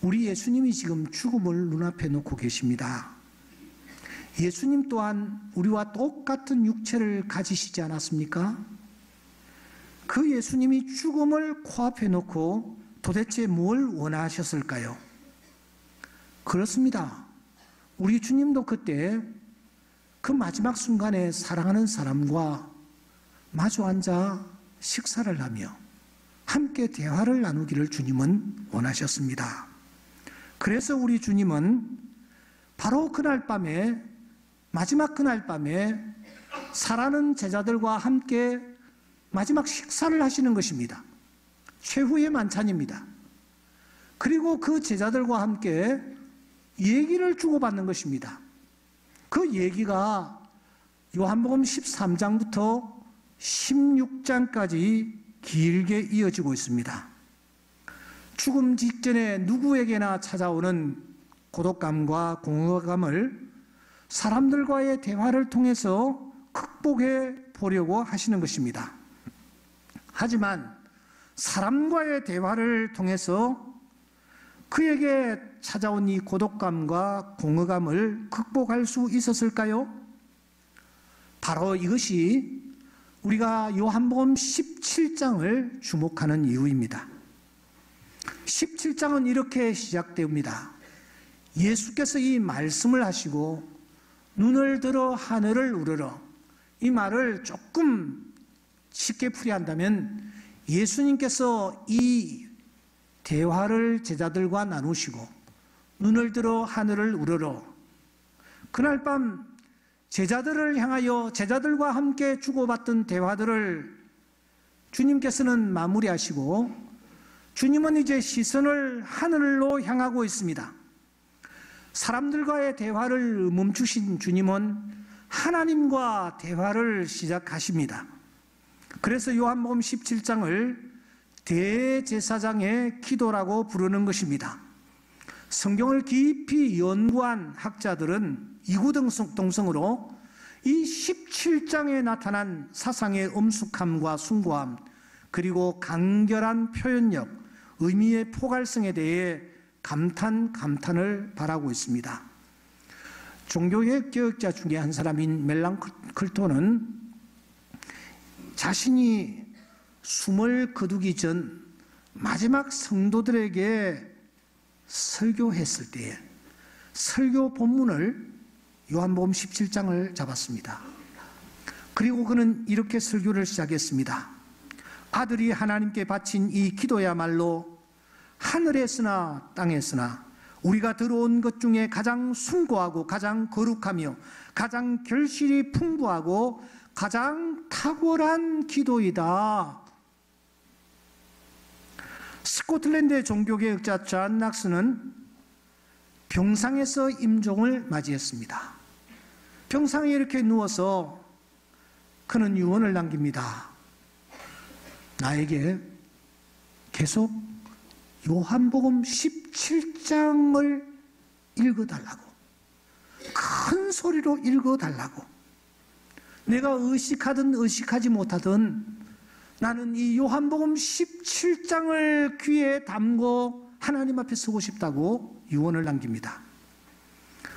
우리 예수님이 지금 죽음을 눈앞에 놓고 계십니다. 예수님 또한 우리와 똑같은 육체를 가지시지 않았습니까? 그 예수님이 죽음을 코앞에 놓고 도대체 뭘 원하셨을까요? 그렇습니다. 우리 주님도 그때 그 마지막 순간에 사랑하는 사람과 마주 앉아 식사를 하며 함께 대화를 나누기를 주님은 원하셨습니다. 그래서 우리 주님은 바로 그날 밤에, 마지막 그날 밤에 사랑하는 제자들과 함께 마지막 식사를 하시는 것입니다. 최후의 만찬입니다. 그리고 그 제자들과 함께 얘기를 주고받는 것입니다. 그 얘기가 요한복음 13장부터 16장까지 길게 이어지고 있습니다. 죽음 직전에 누구에게나 찾아오는 고독감과 공허감을 사람들과의 대화를 통해서 극복해 보려고 하시는 것입니다. 하지만 사람과의 대화를 통해서 그에게 찾아온 이 고독감과 공허감을 극복할 수 있었을까요? 바로 이것이 우리가 요한복음 17장을 주목하는 이유입니다. 17장은 이렇게 시작됩니다. 예수께서 이 말씀을 하시고 눈을 들어 하늘을 우러러, 이 말을 조금 쉽게 풀이한다면 예수님께서 이 대화를 제자들과 나누시고 눈을 들어 하늘을 우러러 그날 밤 제자들을 향하여 제자들과 함께 주고받던 대화들을 주님께서는 마무리하시고 주님은 이제 시선을 하늘로 향하고 있습니다. 사람들과의 대화를 멈추신 주님은 하나님과 대화를 시작하십니다. 그래서 요한복음 17장을 대제사장의 기도라고 부르는 것입니다. 성경을 깊이 연구한 학자들은 이구동성으로 이 17장에 나타난 사상의 엄숙함과 숭고함, 그리고 간결한 표현력, 의미의 포괄성에 대해 감탄을 바라고 있습니다. 종교개혁자 중에 한 사람인 멜랑클토는 자신이 숨을 거두기 전 마지막 성도들에게 설교했을 때에 설교 본문을 요한복음 17장을 잡았습니다. 그리고 그는 이렇게 설교를 시작했습니다. 아들이 하나님께 바친 이 기도야말로 하늘에서나 땅에서나 우리가 들어온 것 중에 가장 숭고하고 가장 거룩하며 가장 결실이 풍부하고 가장 탁월한 기도이다. 스코틀랜드의 종교개혁자 존 낙스는 병상에서 임종을 맞이했습니다. 병상에 이렇게 누워서 그는 유언을 남깁니다. 나에게 계속 요한복음 17장을 읽어달라고, 큰 소리로 읽어달라고. 내가 의식하든 의식하지 못하든 나는 이 요한복음 17장을 귀에 담고 하나님 앞에 서고 싶다고 유언을 남깁니다.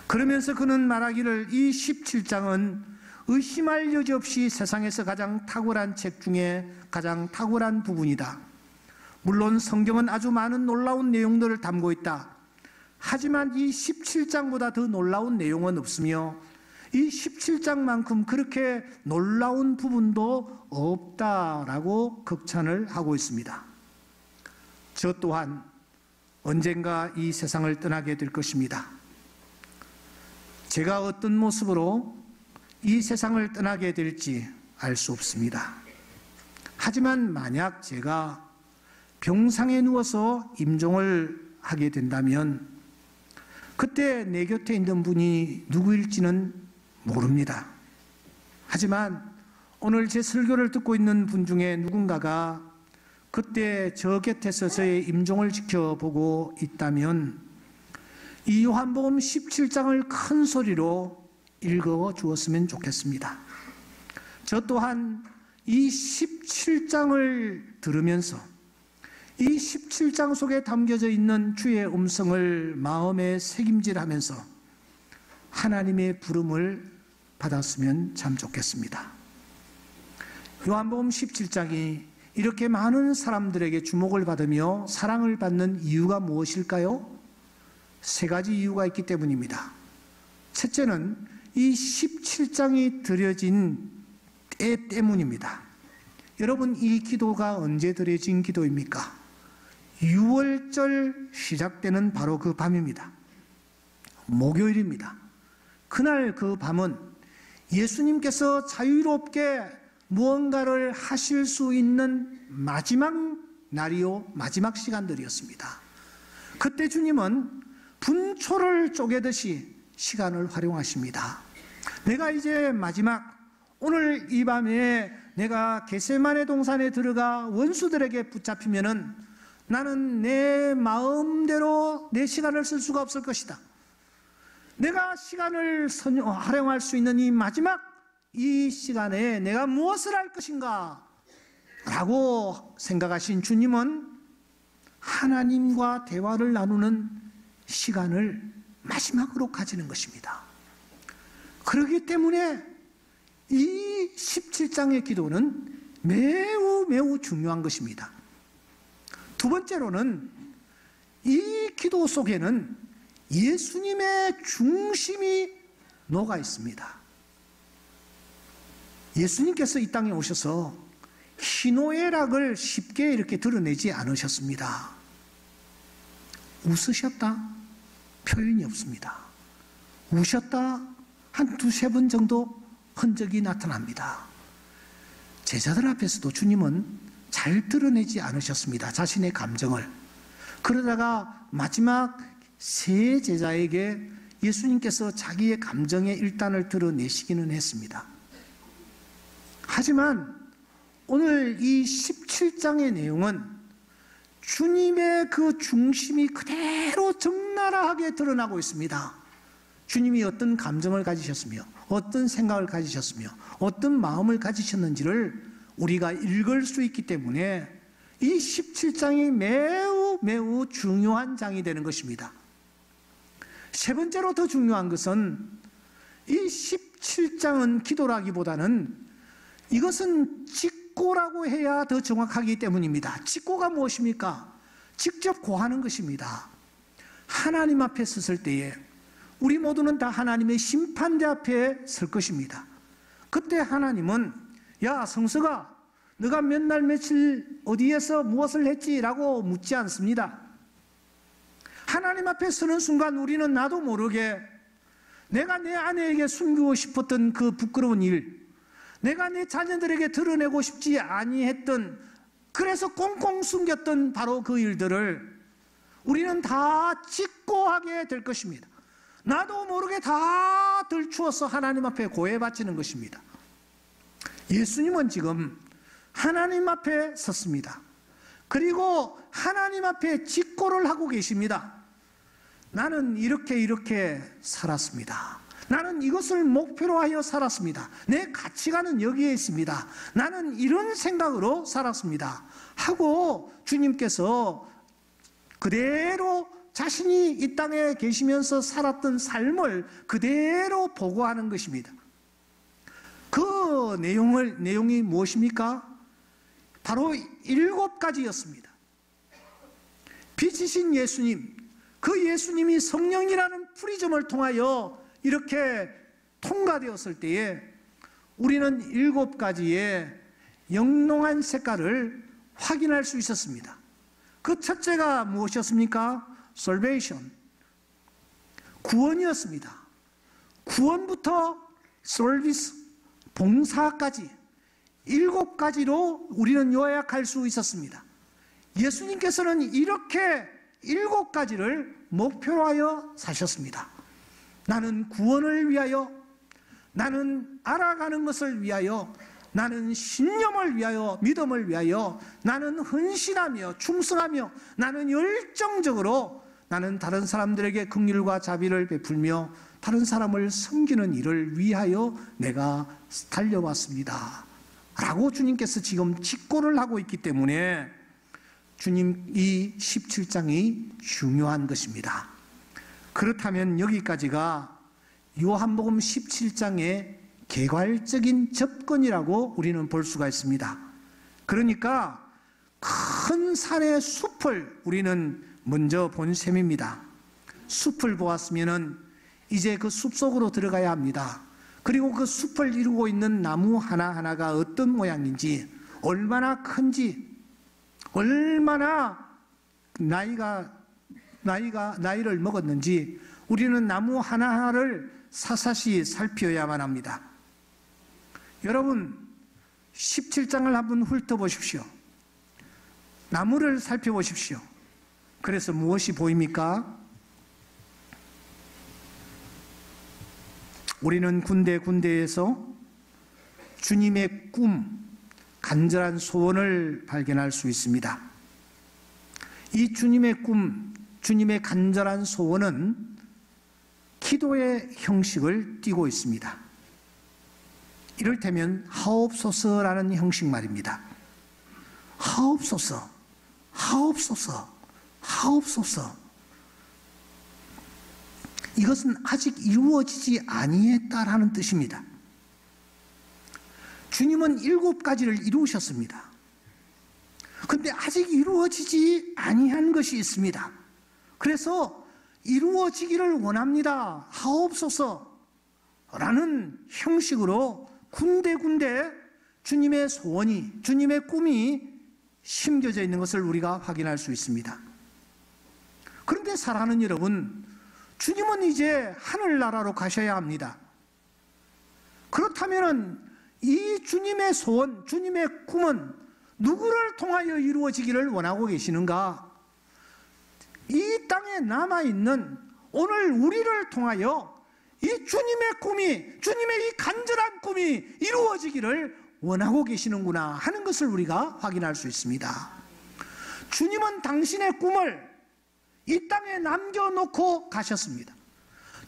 그러면서 그는 말하기를 이 17장은 의심할 여지 없이 세상에서 가장 탁월한 책 중에 가장 탁월한 부분이다. 물론 성경은 아주 많은 놀라운 내용들을 담고 있다. 하지만 이 17장보다 더 놀라운 내용은 없으며 이 17장만큼 그렇게 놀라운 부분도 없다라고 극찬을 하고 있습니다. 저 또한 언젠가 이 세상을 떠나게 될 것입니다. 제가 어떤 모습으로 이 세상을 떠나게 될지 알 수 없습니다. 하지만 만약 제가 병상에 누워서 임종을 하게 된다면 그때 내 곁에 있는 분이 누구일지는 모릅니다. 하지만 오늘 제 설교를 듣고 있는 분 중에 누군가가 그때 저 곁에서 저의 임종을 지켜보고 있다면 이 요한복음 17장을 큰 소리로 읽어 주었으면 좋겠습니다. 저 또한 이 17장을 들으면서 이 17장 속에 담겨져 있는 주의 음성을 마음에 새김질하면서 하나님의 부름을 받았으면 참 좋겠습니다. 요한복음 17장이 이렇게 많은 사람들에게 주목을 받으며 사랑을 받는 이유가 무엇일까요? 세 가지 이유가 있기 때문입니다. 첫째는 이 17장이 드려진 때 때문입니다. 여러분, 이 기도가 언제 드려진 기도입니까? 6월절 시작되는 바로 그 밤입니다. 목요일입니다. 그날 그 밤은 예수님께서 자유롭게 무언가를 하실 수 있는 마지막 날이요, 마지막 시간들이었습니다. 그때 주님은 분초를 쪼개듯이 시간을 활용하십니다. 내가 이제 마지막, 오늘 이 밤에 내가 겟세마네 동산에 들어가 원수들에게 붙잡히면은 나는 내 마음대로 내 시간을 쓸 수가 없을 것이다. 내가 시간을 활용할 수 있는 이 마지막 이 시간에 내가 무엇을 할 것인가 라고 생각하신 주님은 하나님과 대화를 나누는 시간을 마지막으로 가지는 것입니다. 그렇기 때문에 이 17장의 기도는 매우 매우 중요한 것입니다. 두 번째로는 이 기도 속에는 예수님의 중심이 녹아 있습니다. 예수님께서 이 땅에 오셔서 희노애락을 쉽게 이렇게 드러내지 않으셨습니다. 웃으셨다? 표현이 없습니다. 우셨다? 한 두세 번 정도 흔적이 나타납니다. 제자들 앞에서도 주님은 잘 드러내지 않으셨습니다. 자신의 감정을. 그러다가 마지막 세 제자에게 예수님께서 자기의 감정의 일단을 드러내시기는 했습니다. 하지만 오늘 이 17장의 내용은 주님의 그 중심이 그대로 적나라하게 드러나고 있습니다. 주님이 어떤 감정을 가지셨으며 어떤 생각을 가지셨으며 어떤 마음을 가지셨는지를 우리가 읽을 수 있기 때문에 이 17장이 매우 매우 중요한 장이 되는 것입니다. 세 번째로 더 중요한 것은 이 17장은 기도라기보다는 이것은 직고라고 해야 더 정확하기 때문입니다. 직고가 무엇입니까? 직접 고하는 것입니다. 하나님 앞에 섰을 때에 우리 모두는 다 하나님의 심판대 앞에 설 것입니다. 그때 하나님은 야 성서가 너가 몇 날 며칠 어디에서 무엇을 했지? 라고 묻지 않습니다. 하나님 앞에 서는 순간 우리는 나도 모르게 내가 내 아내에게 숨기고 싶었던 그 부끄러운 일, 내가 내 자녀들에게 드러내고 싶지 아니했던, 그래서 꽁꽁 숨겼던 바로 그 일들을 우리는 다 직고하게 될 것입니다. 나도 모르게 다 들추어서 하나님 앞에 고해 바치는 것입니다. 예수님은 지금 하나님 앞에 섰습니다. 그리고 하나님 앞에 직고를 하고 계십니다. 나는 이렇게 살았습니다. 나는 이것을 목표로 하여 살았습니다. 내 가치관은 여기에 있습니다. 나는 이런 생각으로 살았습니다. 하고 주님께서 그대로 자신이 이 땅에 계시면서 살았던 삶을 그대로 보고하는 것입니다. 그 내용이 무엇입니까? 바로 7가지였습니다. 빛이신 예수님, 그 예수님이 성령이라는 프리즘을 통하여 이렇게 통과되었을 때에 우리는 7가지의 영롱한 색깔을 확인할 수 있었습니다. 그 첫째가 무엇이었습니까? Salvation, 구원이었습니다. 구원부터 서비스, 봉사까지 7가지로 우리는 요약할 수 있었습니다. 예수님께서는 이렇게 7가지를 목표로 하여 사셨습니다. 나는 구원을 위하여, 나는 알아가는 것을 위하여, 나는 신념을 위하여, 믿음을 위하여, 나는 헌신하며 충성하며, 나는 열정적으로, 나는 다른 사람들에게 긍휼과 자비를 베풀며 다른 사람을 섬기는 일을 위하여 내가 달려왔습니다 라고 주님께서 지금 직고를 하고 있기 때문에 주님 이 17장이 중요한 것입니다. 그렇다면 여기까지가 요한복음 17장의 개괄적인 접근이라고 우리는 볼 수가 있습니다. 그러니까 큰 산의 숲을 우리는 먼저 본 셈입니다. 숲을 보았으면 이제 그 숲 속으로 들어가야 합니다. 그리고 그 숲을 이루고 있는 나무 하나하나가 어떤 모양인지, 얼마나 큰지, 얼마나 나이를 먹었는지 우리는 나무 하나하나를 사사시 살펴야만 합니다. 여러분 17장을 한번 훑어보십시오. 나무를 살펴보십시오. 그래서 무엇이 보입니까? 우리는 군데군데에서 주님의 꿈, 간절한 소원을 발견할 수 있습니다. 이 주님의 꿈, 주님의 간절한 소원은 기도의 형식을 띠고 있습니다. 이를테면 하옵소서라는 형식 말입니다. 하옵소서, 하옵소서, 하옵소서. 이것은 아직 이루어지지 아니했다라는 뜻입니다. 주님은 7가지를 이루셨습니다. 그런데 아직 이루어지지 아니한 것이 있습니다. 그래서 이루어지기를 원합니다. 하옵소서라는 형식으로 군데군데 주님의 소원이, 주님의 꿈이 심겨져 있는 것을 우리가 확인할 수 있습니다. 그런데 사랑하는 여러분, 주님은 이제 하늘나라로 가셔야 합니다. 그렇다면 이 주님의 소원, 주님의 꿈은 누구를 통하여 이루어지기를 원하고 계시는가? 이 땅에 남아있는 오늘 우리를 통하여 이 주님의 꿈이, 주님의 이 간절한 꿈이 이루어지기를 원하고 계시는구나 하는 것을 우리가 확인할 수 있습니다. 주님은 당신의 꿈을 이 땅에 남겨놓고 가셨습니다.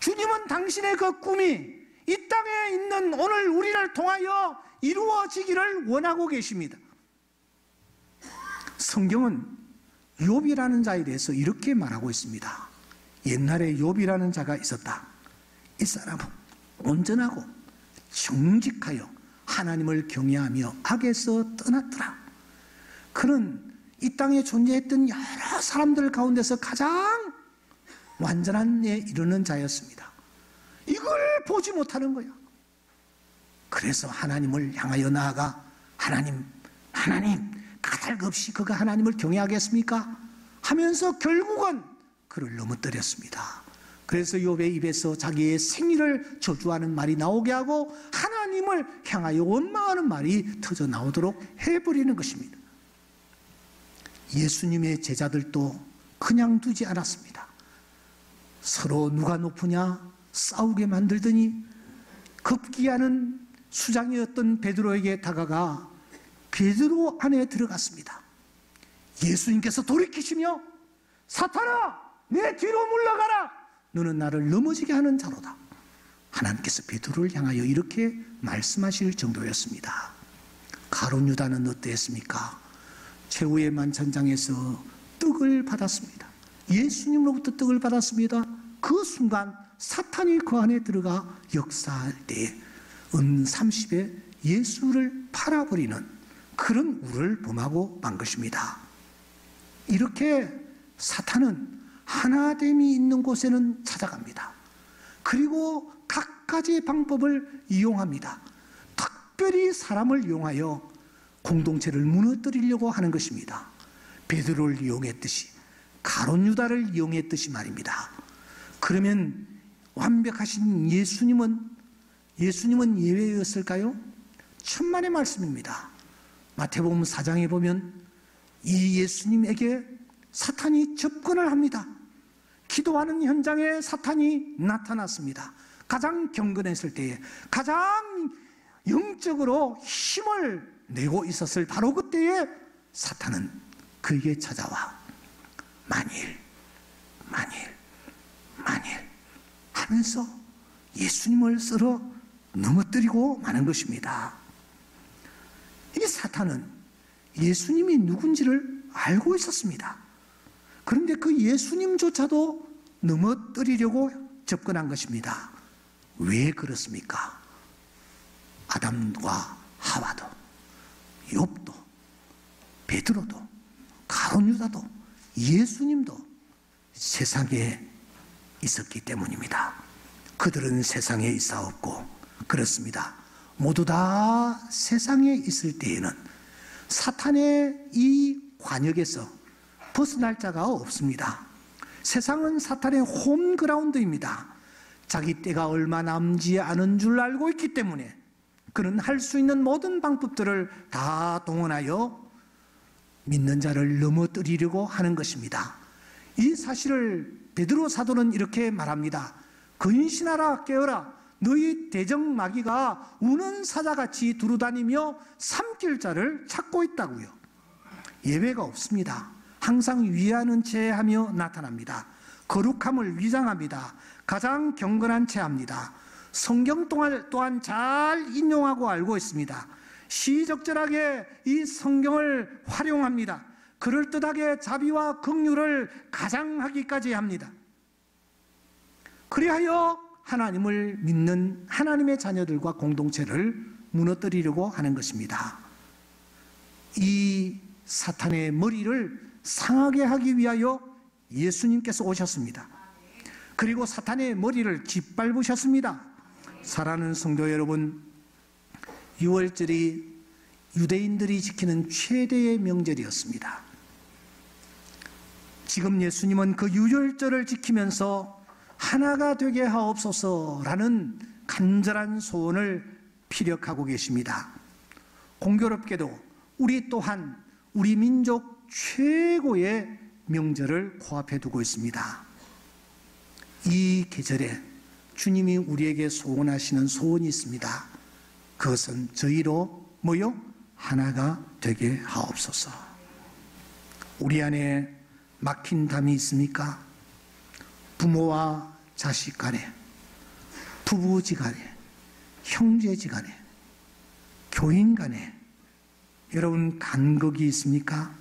주님은 당신의 그 꿈이 이 땅에 있는 오늘 우리를 통하여 이루어지기를 원하고 계십니다. 성경은 욥이라는 자에 대해서 이렇게 말하고 있습니다. 옛날에 욥이라는 자가 있었다. 이 사람은 온전하고 정직하여 하나님을 경외하며 악에서 떠났더라. 그는 이 땅에 존재했던 여러 사람들 가운데서 가장 완전한 데 이르는 자였습니다. 이걸 보지 못하는 거야. 그래서 하나님을 향하여 나아가 하나님 까닭없이 그가 하나님을 경외하겠습니까? 하면서 결국은 그를 넘어뜨렸습니다. 그래서 욥의 입에서 자기의 생일을 저주하는 말이 나오게 하고 하나님을 향하여 원망하는 말이 터져 나오도록 해버리는 것입니다. 예수님의 제자들도 그냥 두지 않았습니다. 서로 누가 높으냐 싸우게 만들더니 급기야는 수장이었던 베드로에게 다가가 베드로 안에 들어갔습니다. 예수님께서 돌이키시며 사탄아 내 뒤로 물러가라, 너는 나를 넘어지게 하는 자로다. 하나님께서 베드로를 향하여 이렇게 말씀하실 정도였습니다. 가룟 유다는 어땠습니까? 최후의 만찬장에서 떡을 받았습니다. 예수님으로부터 떡을 받았습니다. 그 순간 사탄이 그 안에 들어가 역사할 때 은 30에 예수를 팔아버리는 그런 우를 범하고 만 것입니다. 이렇게 사탄은 하나됨이 있는 곳에는 찾아갑니다. 그리고 각가지 방법을 이용합니다. 특별히 사람을 이용하여 공동체를 무너뜨리려고 하는 것입니다. 베드로를 이용했듯이 가룟 유다를 이용했듯이 말입니다. 그러면 완벽하신 예수님은 예외였을까요? 천만의 말씀입니다. 마태복음 4장에 보면 이 예수님에게 사탄이 접근을 합니다. 기도하는 현장에 사탄이 나타났습니다. 가장 경건했을 때에, 가장 영적으로 힘을 내고 있었을 바로 그때에 사탄은 그에게 찾아와 만일 하면서 예수님을 쓸어 넘어뜨리고 마는 것입니다. 이 사탄은 예수님이 누군지를 알고 있었습니다. 그런데 그 예수님조차도 넘어뜨리려고 접근한 것입니다. 왜 그렇습니까? 아담과 하와도, 욥도, 베드로도, 가룟유다도, 예수님도 세상에 있었기 때문입니다. 그들은 세상에 있사옵고, 그렇습니다. 모두 다 세상에 있을 때에는 사탄의 이 관역에서 벗어날 자가 없습니다. 세상은 사탄의 홈그라운드입니다. 자기 때가 얼마 남지 않은 줄 알고 있기 때문에 그는 할 수 있는 모든 방법들을 다 동원하여 믿는 자를 넘어뜨리려고 하는 것입니다. 이 사실을 베드로 사도는 이렇게 말합니다. 근신하라, 깨어라. 너희 대적마귀가 우는 사자같이 두루다니며 삼킬 자를 찾고 있다고요. 예외가 없습니다. 항상 위하는 채 하며 나타납니다. 거룩함을 위장합니다. 가장 경건한 채 합니다. 성경 또한 잘 인용하고 알고 있습니다. 시적절하게 이 성경을 활용합니다. 그럴듯하게 자비와 긍휼을 가장하기까지 합니다. 그리하여 하나님을 믿는 하나님의 자녀들과 공동체를 무너뜨리려고 하는 것입니다. 이 사탄의 머리를 상하게 하기 위하여 예수님께서 오셨습니다. 그리고 사탄의 머리를 짓밟으셨습니다. 사랑하는 성도 여러분, 6월절이 유대인들이 지키는 최대의 명절이었습니다. 지금 예수님은 그 6월절을 지키면서 하나가 되게 하옵소서라는 간절한 소원을 피력하고 계십니다. 공교롭게도 우리 또한 우리 민족 최고의 명절을 코앞에 두고 있습니다. 이 계절에 주님이 우리에게 소원하시는 소원이 있습니다. 그것은 저희로 모여 하나가 되게 하옵소서. 우리 안에 막힌 담이 있습니까? 부모와 자식 간에, 부부지간에, 형제지간에, 교인 간에 여러분 간극이 있습니까?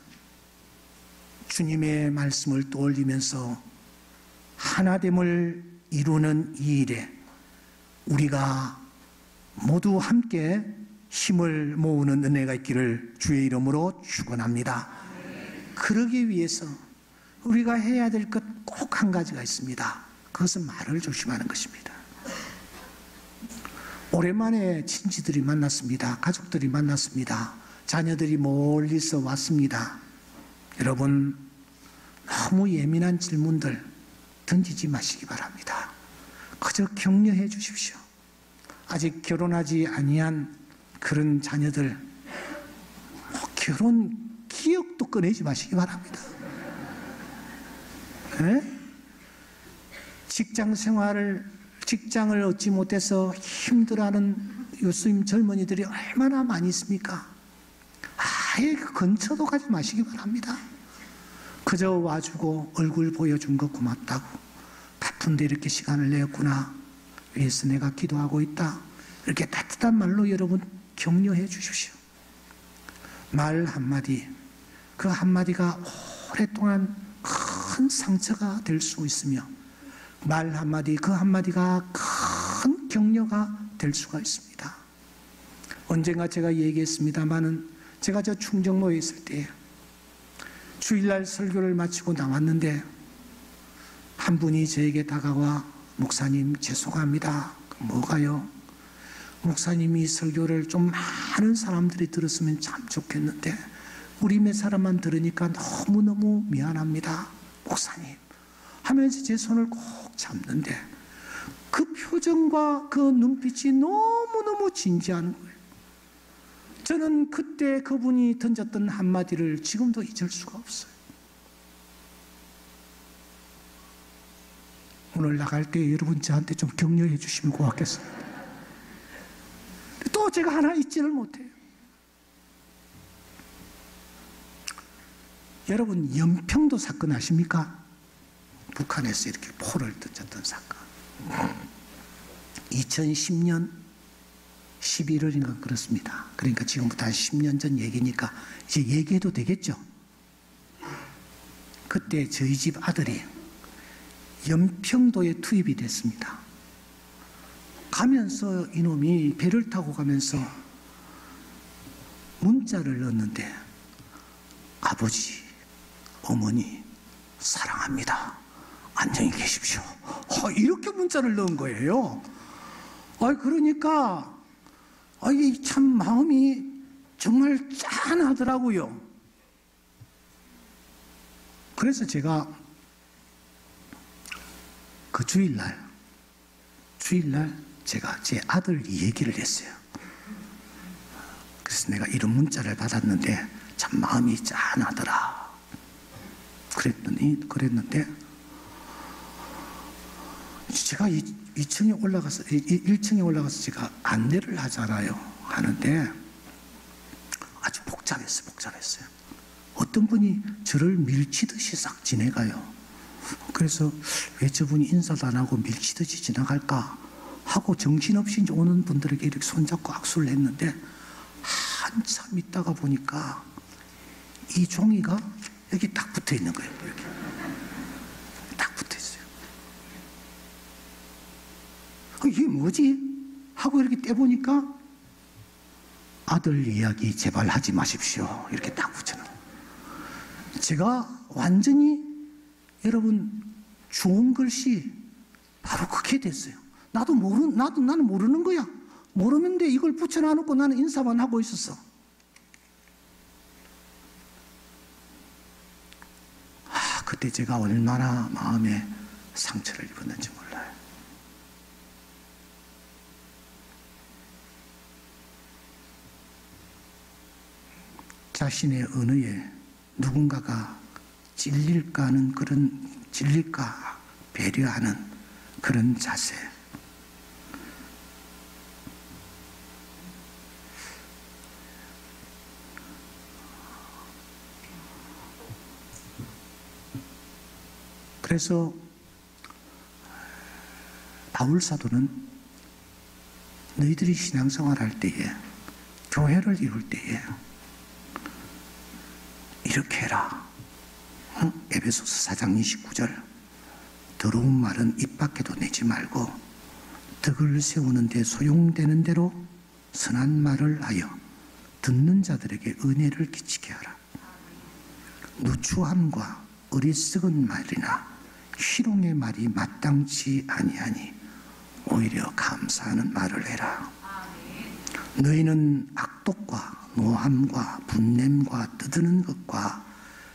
주님의 말씀을 떠올리면서 하나됨을 이루는 이 일에 우리가 모두 함께 힘을 모으는 은혜가 있기를 주의 이름으로 축원합니다. 그러기 위해서 우리가 해야 될 것 꼭 한 가지가 있습니다. 그것은 말을 조심하는 것입니다. 오랜만에 친지들이 만났습니다. 가족들이 만났습니다. 자녀들이 멀리서 왔습니다. 여러분, 너무 예민한 질문들 던지지 마시기 바랍니다. 그저 격려해 주십시오. 아직 결혼하지 아니한 그런 자녀들, 결혼 기억도 꺼내지 마시기 바랍니다. 네? 직장을 얻지 못해서 힘들어하는 요즘 젊은이들이 얼마나 많이 있습니까? 아예 그 근처도 가지 마시기 바랍니다. 그저 와주고 얼굴 보여준 거 고맙다고, 바쁜데 이렇게 시간을 내었구나, 위해서 내가 기도하고 있다, 이렇게 따뜻한 말로 여러분 격려해 주십시오. 말 한마디, 그 한마디가 오랫동안 큰 상처가 될 수 있으며, 말 한마디, 그 한마디가 큰 격려가 될 수가 있습니다. 언젠가 제가 얘기했습니다마는, 제가 저 충정로에 있을 때 주일날 설교를 마치고 나왔는데 한 분이 저에게 다가와, 목사님 죄송합니다. 뭐가요? 목사님이 설교를 좀 많은 사람들이 들었으면 참 좋겠는데 우리 몇 사람만 들으니까 너무너무 미안합니다, 목사님 하면서 제 손을 꼭 잡는데, 그 표정과 그 눈빛이 너무너무 진지한 거예요. 저는 그때 그분이 던졌던 한마디를 지금도 잊을 수가 없어요. 오늘 나갈 때 여러분 저한테 좀 격려해 주시면 고맙겠습니다. 또 제가 하나 잊지를 못해요. 여러분, 연평도 사건 아십니까? 북한에서 이렇게 포를 던졌던 사건. 2010년 11월인가 그렇습니다. 그러니까 지금부터 한 10년 전 얘기니까 이제 얘기해도 되겠죠? 그때 저희 집 아들이 연평도에 투입이 됐습니다. 가면서 이놈이 배를 타고 가면서 문자를 넣었는데, 아버지, 어머니 사랑합니다. 안녕히 계십시오. 이렇게 문자를 넣은 거예요. 그러니까 이게 참 마음이 정말 짠하더라고요. 그래서 제가 그 주일날 제가 제 아들 얘기를 했어요. 그래서 내가 이런 문자를 받았는데 참 마음이 짠하더라. 그랬는데 제가 1층에 올라가서 제가 안내를 하잖아요. 하는데 아주 복잡했어요. 어떤 분이 저를 밀치듯이 싹 지나가요. 그래서 왜 저분이 인사도 안 하고 밀치듯이 지나갈까 하고 정신없이 이제 오는 분들에게 이렇게 손잡고 악수를 했는데, 한참 있다가 보니까 이 종이가 여기 딱 붙어 있는 거예요. 이렇게 딱 붙어 있어요. 이게 뭐지? 하고 이렇게 떼보니까 아들 이야기 제발 하지 마십시오. 이렇게 딱 붙여놔요. 제가 완전히 여러분 좋은 글씨 바로 그렇게 됐어요. 나는 모르는 거야. 모르는데 이걸 붙여놔놓고 나는 인사만 하고 있었어. 그때 제가 얼마나 마음에 상처를 입었는지 몰라요. 자신의 언어에 누군가가 찔릴까 배려하는 그런 자세. 그래서 바울 사도는 너희들이 신앙생활 할 때에, 교회를 이룰 때에 이렇게 해라. 에베소서 4장 29절, 더러운 말은 입 밖에도 내지 말고 덕을 세우는 데 소용되는 대로 선한 말을 하여 듣는 자들에게 은혜를 끼치게 하라. 누추함과 어리석은 말이나 희롱의 말이 마땅치 아니하니 오히려 감사하는 말을 해라. 너희는 악독과 노함과 분냄과 떠드는 것과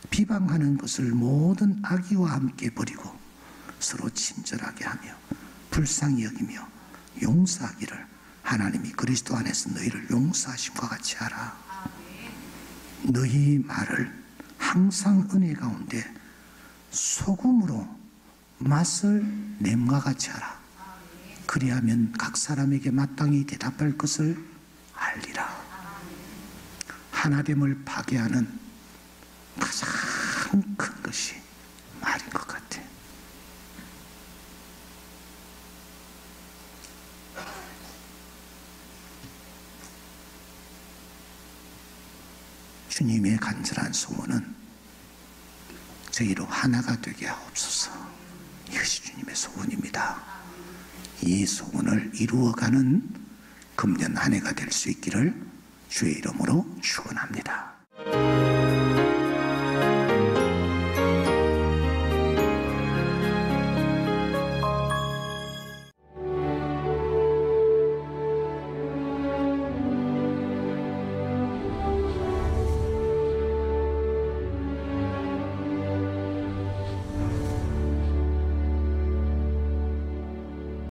비방하는 것을 모든 악의와 함께 버리고 서로 친절하게 하며 불쌍히 여기며 용서하기를 하나님이 그리스도 안에서 너희를 용서하심과 같이 하라. 너희 말을 항상 은혜 가운데 소금으로 맛을 냄과 같이 하라. 그리하면 각 사람에게 마땅히 대답할 것을 알리라. 하나됨을 파괴하는 가장 큰 것이 말인 것 같아. 주님의 간절한 소원은 저희로 하나가 되게 하옵소서. 이것이 주님의 소원입니다. 이 소원을 이루어가는 금년 한 해가 될 수 있기를 주의 이름으로 축원합니다.